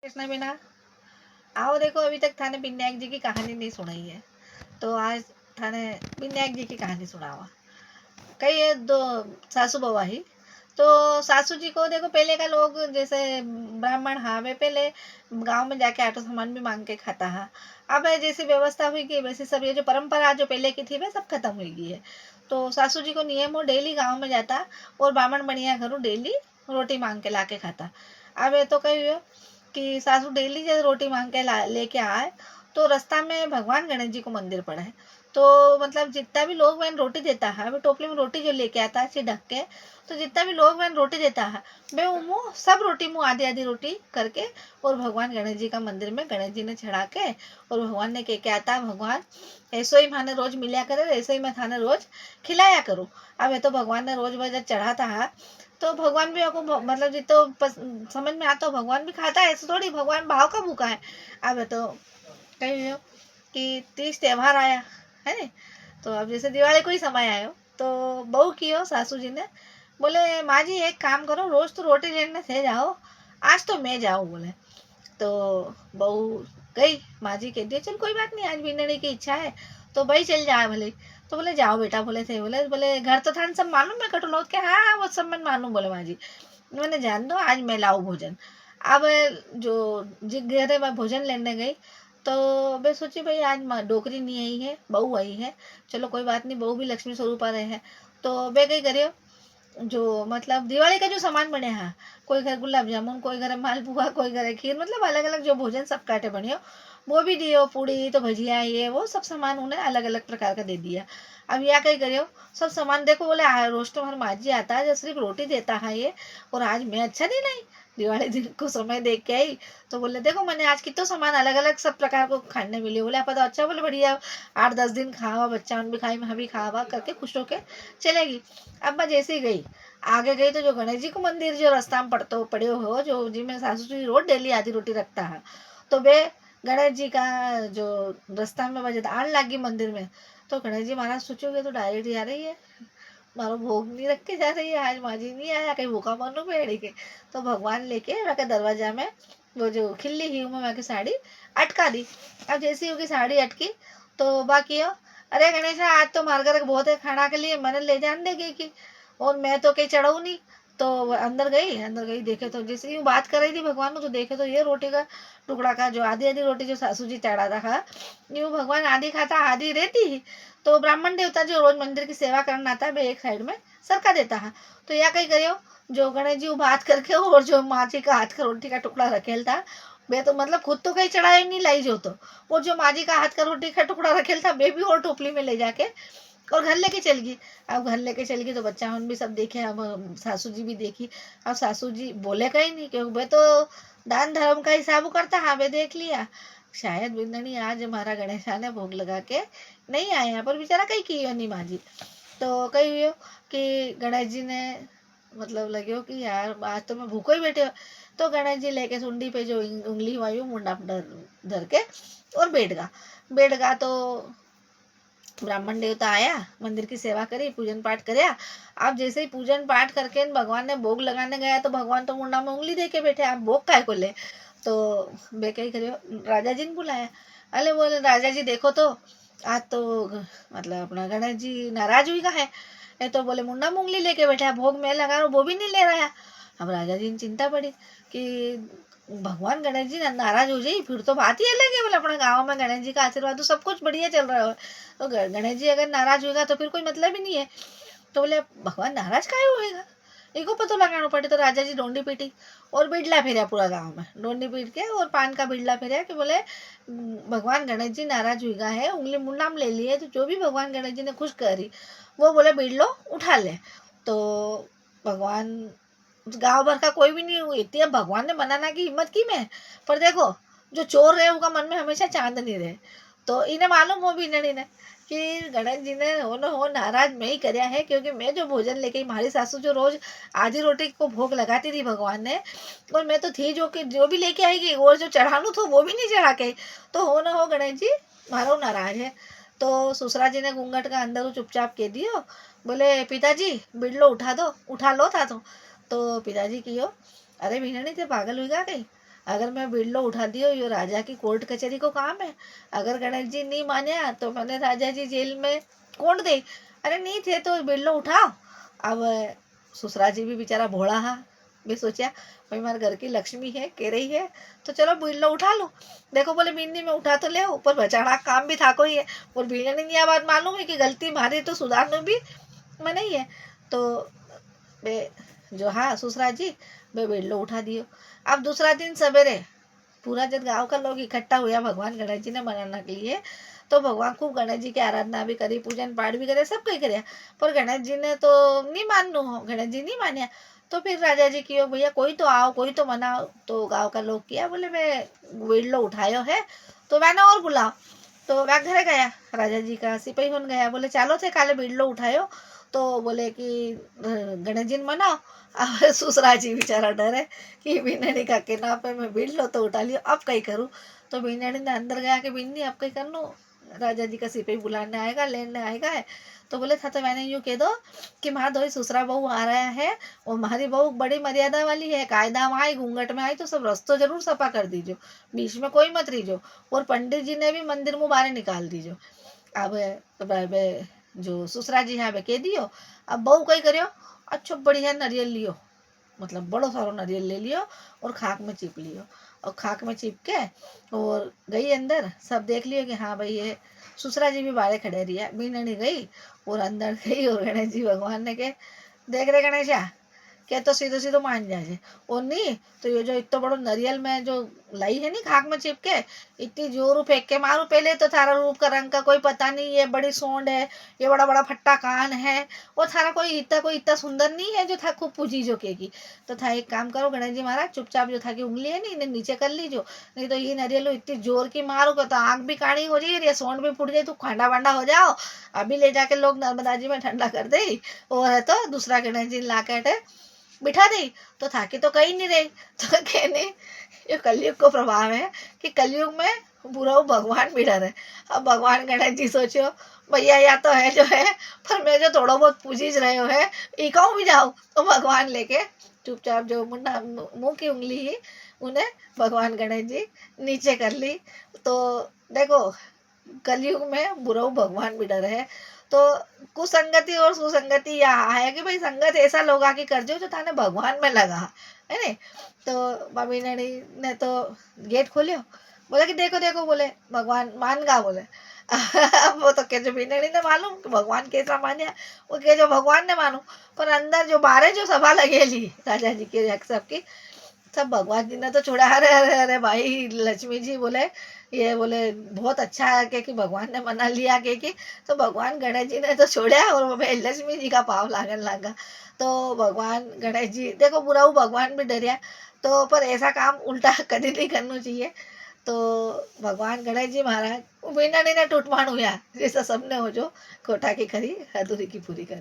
कृष्णा बिना आओ देखो, अभी तक थाने विनायक जी की कहानी नहीं सुनाई है, तो आज थाने विनायक जी की कहानी सुनावा। कई है दो सासू बवा ही। तो सासू जी को देखो, पहले का लोग जैसे ब्राह्मण हाँ वे पहले गांव में जाके आटो सामान भी मांग के खाता है। अब जैसी व्यवस्था हुई कि वैसे सब ये जो परंपरा जो पहले की थी वे सब खत्म हुई गई है। तो सासू जी को नियम हो डेली गाँव में जाता और ब्राह्मण बढ़िया घरों डेली रोटी मांग के ला के खाता। अब ये तो कही कि सासू डेली जब रोटी मांग के लेके आए, तो रास्ता में भगवान गणेश जी को मंदिर पड़ा है। तो मतलब जितना भी लोग मैंने रोटी देता है, वो टोपली में रोटी जो लेके आता है ढक के, तो जितना भी लोग मैंने रोटी देता है मैं मुँह सब रोटी मुँह आधी आधी रोटी करके और भगवान गणेश जी का मंदिर में गणेश जी ने चढ़ा के और भगवान ने कह के आता है, भगवान ऐसो ही माने रोज मिला करे, ऐसे ही मैं थाने रोज खिलाया करूँ। अब ये तो भगवान ने रोज बजा चढ़ाता है, तो भगवान भी आपको मतलब जी तो समझ में आता हो, भगवान भी खाता है, ऐसे थोड़ी भगवान भाव का भूखा है। अब तो कही हो कि तीज त्योहार आया है नहीं, तो अब जैसे दिवाली को ही समय आयो, तो बहू की हो सासू जी ने बोले, माँ जी एक काम करो, रोज तो रोटी लेने से जाओ, आज तो मैं जाऊँ बोले। तो बहू गई, माँ जी कह दिया चल कोई बात नहीं, आज बिनने की इच्छा है तो भाई चल जाए भले। तो बोले जाओ बेटा, बोले थे बोले बोले घर तो थान सब मालूम है कटोलौत के, हाँ हाँ वो सब मैं मालूम बोले माँ जी, मैंने जान दो आज मैं लाऊं भोजन। अब जो जिस घर मैं भोजन लेने गई, तो मैं सोची भाई आज डोकरी नहीं आई है, बहू आई है, चलो कोई बात नहीं, बहू भी लक्ष्मी स्वरूप आ रहे हैं। तो वे कही करियो जो मतलब दिवाली का जो सामान बने हैं, कोई घर गुलाब जामुन, कोई घर मालपुआ, कोई घर खीर, मतलब अलग अलग जो भोजन सब काटे बनियो वो भी दियो, पूड़ी तो भजिया ये वो सब सामान उन्हें अलग अलग प्रकार का दे दिया। अब या कहीं करियो सब सामान देखो, बोले रोज तो हमारा माजी आता है जो सिर्फ रोटी देता है ये, और आज मैं अच्छा नहीं नहीं दिवाली दिन को समय देख के आई, तो बोले देखो मैंने आज कितना सामान अलग अलग सब प्रकार को खाने मिले, बोले आप तो अच्छा, बोले बढ़िया 8-10 दिन खावा, बच्चा भी खाई मैं भी खावा करके खुश होके चलेगी। अब मैं जैसे ही गई आगे गई, तो जो गणेश जी को मंदिर जो रास्ता में पड़ते पड़े हो, जो जी में सासू जी रोज डेली आधी रोटी रखता है, तो वे गणेश जी का जो रास्ता में वजह आन लगी मंदिर में, तो गणेश जी महाराज सोचोगे तो डायरेक्ट जा रही है, मारो भोग नहीं रख के जा रही है, आज माजी नहीं आया कहीं भूखा मानो पेड़ी के। तो भगवान लेके वहाँ के दरवाजा में वो जो खिल्ली ही में वहाँ की साड़ी अटका दी। अब जैसी होगी साड़ी अटकी, तो बाकी हो, अरे गणेश आज तो मार घर बहुत है खाना के लिए, मैंने ले जान देगी कि, और मैं तो कहीं चढ़ाऊ नहीं। तो अंदर गई देखे तो जैसे यूँ बात कर रही थी भगवान को, तो देखे तो ये रोटी का टुकड़ा का जो आधी आधी रोटी जो सासू जी चढ़ा था, यूँ भगवान आधी खाता आधी रहती ही। तो ब्राह्मण देवता जो रोज मंदिर की सेवा करना आता है वे एक साइड में सरका देता है। तो या कहीं करियो जो गणेश जी बात करके और जो माँ जी का हाथ का रोटी का टुकड़ा रखेल था, वे तो मतलब खुद तो कहीं चढ़ाए नहीं लाई जो, तो वो जो माँ जी का हाथ का रोटी का टुकड़ा रखेल था वे भी और टोपली में ले जाके और घर लेके चल गई। अब घर लेके चल गई तो बच्चा हम भी सब देखे, अब सासू जी भी देखी। अब सासू जी बोले कहीं नहीं, क्योंकि वे तो दान धर्म का हिसाब करता, हाँ वे देख लिया शायद बिंदनी आज हमारा गणेशा ने भोग लगा के नहीं आए यहाँ पर, बेचारा कहीं की नहीं माँ जी। तो कही हुई कि गणेश जी ने मतलब लगे हो कि यार आज तो मैं भूखो ही बैठे हो, तो गणेश जी लेके सुंडी पे जो उंगली हुई मुंडा धर के और बैठ गा। तो ब्राह्मण देवता आया, मंदिर की सेवा करी, पूजन पाठ कराया। अब जैसे ही पूजन पाठ करके भगवान ने भोग लगाने गया, तो भगवान तो मुंडा में उंगली दे के बैठे, आप भोग काय को ले। तो बे कही करियो राजा जी ने बुलाया, अरे बोले राजा जी देखो तो आज तो मतलब अपना गणेश जी नाराज हुई का है, ये तो बोले मुंडा में उंगली लेके बैठा, भोग मैं लगा रहा हूँ वो भी नहीं ले रहा है। अब राजा जी ने चिंता पड़ी कि भगवान गणेश जी नाराज हो जाए फिर तो बात ही अलग है, बोले अपने गाँव में गणेश जी का आशीर्वाद तो सब कुछ बढ़िया चल रहा है, तो गणेश जी अगर नाराज होगा तो फिर कोई मतलब ही नहीं है। तो बोले भगवान नाराज काहे होएगा, इको पता लगाना पड़े। तो राजा जी डोंडी पीटी और बिड़ला फेरा पूरा गांव में, डोंडी पीट के और पान का बिड़ला फेरा कि बोले भगवान गणेश जी नाराज हुआ है, उंगली मुंडा में ले लिए, तो जो भी भगवान गणेश जी ने खुश करी वो बोले बिड़ लो उठा ले। तो भगवान गांव भर का कोई भी नहीं हुई इतनी, अब भगवान ने मनाना की हिम्मत की मैं, पर देखो जो चोर रहे उनका मन में हमेशा चांद नहीं रहे। तो इन्हें मालूम हो भी नहीं ने कि गणेश जी ने हो न हो नाराज मैं ही करया है, क्योंकि मैं जो भोजन लेके हमारी सासू जो रोज आधी रोटी को भोग लगाती थी भगवान ने, और मैं तो थी जो कि जो भी लेके आएगी और जो चढ़ानू था वो भी नहीं चढ़ा के, तो हो न हो गणेश जी मारो नाराज है। तो ससुरा जी ने घूंघट का अंदर चुपचाप कह दियो, बोले पिताजी बिड़लो उठा दो, उठा लो था तो पिताजी कियो, अरे भीननी थे पागल हुई गई, अगर मैं बिरलो उठा दियो, ये राजा की कोर्ट कचहरी को काम है। अगर गणेश जी नहीं माने तो मैंने राजा जी जेल में कोंड दे। अरे नहीं थे तो बिरलो उठाओ। अब ससुरा जी भी बेचारा भोला हा, भी सोचा भाई हमारे घर की लक्ष्मी है, कह रही है तो चलो बिरलो उठा लो। देखो बोले बिन्नी में उठा तो ले, ऊपर बेचारा काम भी था कोई है, और बिरने ने यह बात मालूम है कि गलती मारी तो सुधारना भी मैं नहीं है। तो बे जो हाँ ससुरा जी बे बिरलो उठा दियो। अब दूसरा दिन सवेरे पूरा जब गांव का लोग इकट्ठा हुआ भगवान गणेश जी ने मनाने के लिए, तो भगवान खूब गणेश जी की आराधना भी करी, पूजन पाठ भी करे, सब कहीं करे, पर गणेश जी ने तो नहीं मानू हो, गणेश जी नहीं माने। तो फिर राजा जी कियो भैया कोई तो आओ, कोई तो मनाओ। तो गांव का लोग किया, बोले मैं बिरलो उठायो है तो मैंने और बुलाओ। तो वह घरे गया, राजा जी का सिपाही बन गया, बोले चालो थे काले बिरलो उठायो। तो बोले कि गणेश जी ने मनाओ। अब ससुरा जी बेचारा डरे कि बिन्नी का कहना पे मैं बिरलो तो उठा लियो, अब कहीं करूँ। तो बिन्नी ने अंदर गया कि बिन्नी अब कहीं कर लूँ, राजा जी का सिपाही बुलाने आएगा, लेने आएगा है। तो बोले था तो मैंने यूँ कह दो कि माँ दो ससुरा बहू आ रहा है, और हमारी बहू बड़ी मर्यादा वाली है, कायदा में आई घूंघट में आई तो सब रस्तो जरूर सफा कर दीजो, बीच में कोई मत रहीजो, और पंडित जी ने भी मंदिर में बाहर निकाल दीजो। अब जो ससुरा जी है कह दियो। अब बहू कही करियो, अच्छा बढ़िया नारियल लियो, मतलब बड़ो सारो नारियल ले लियो और खाक में चिप लियो, और खाक में चिप के और गई अंदर, सब देख लियो कि हाँ भाई ये ससुरा जी भी बाहर खड़े रही, बीननी गई और अंदर गई, और गणेश जी भगवान ने के देख रहे गणेशा क्या तो सीधो सीधो मान जाए, और नहीं तो ये जो इतना बड़ो नरियल में जो लाई है नी खाक में चिपके, इतनी जोर फेंक के मारू, पहले तो थारा रूप का रंग का कोई पता नहीं, ये बड़ी सोंड है, ये बड़ा बड़ा फट्टा कान है, और थारा कोई इतना सुंदर नहीं है जो था खूब पूजी जो केगी। तो था एक काम करो गणेश जी महाराज, चुपचाप जो था की उंगली है नी इन्हें नीचे कर लीजो, नहीं तो ये नरियल इतनी जोर की मारो तो आँख भी काणी हो जाए, सोंड भी फूट जाए, तो खांडा वांडा हो जाओ। अभी ले जाके लोग नर्मदा जी में ठंडा कर दे, और है तो दूसरा गणेश जी ला के बिठा दी। तो थाकी तो कहीं नहीं रही। तो कहने ये कलयुग को प्रभाव है कि कलयुग में बुरा भगवान भी डर है। अब भगवान गणेश जी सोचो भैया या तो है जो है, पर मैं जो थोड़ा बहुत पूजीज रहे हो है इकाऊ भी जाओ। तो भगवान लेके चुपचाप जो मुंडा मुंह की उंगली ही उन्हें भगवान गणेश जी नीचे कर ली। तो देखो कलयुग में बुरा भगवान भी डर है। तो कुसंगति और सुसंगति यहाँ है कि भाई संगत ऐसा लोग आके कर जो थाने भगवान में लगा है ने। तो भाभी ने तो गेट खोलियो, बोले कि देखो देखो, बोले भगवान मान गा, बोले वो तो कह जो बीनड़ी ने मालूम कि भगवान कैसा मान्या, वो कह जो भगवान ने मानू, पर अंदर जो बारे जो सभा लगेली राजा जी के सबकी, सब भगवान जी ने तो छोड़ा। अरे अरे अरे भाई लक्ष्मी जी बोले ये बोले बहुत अच्छा है कि भगवान ने मना लिया कि तो भगवान गणेश जी ने तो छोड़ा, और भाई लक्ष्मी जी का पाव लागन लगा। तो भगवान गणेश जी देखो बुरा भगवान भी डरिया, तो पर ऐसा काम उल्टा कभी नहीं करना चाहिए। तो भगवान गणेश जी महाराज बिना ने टूट माण हुआ जैसा सबने हो जो कोठा की खरी अधूरी की पूरी कर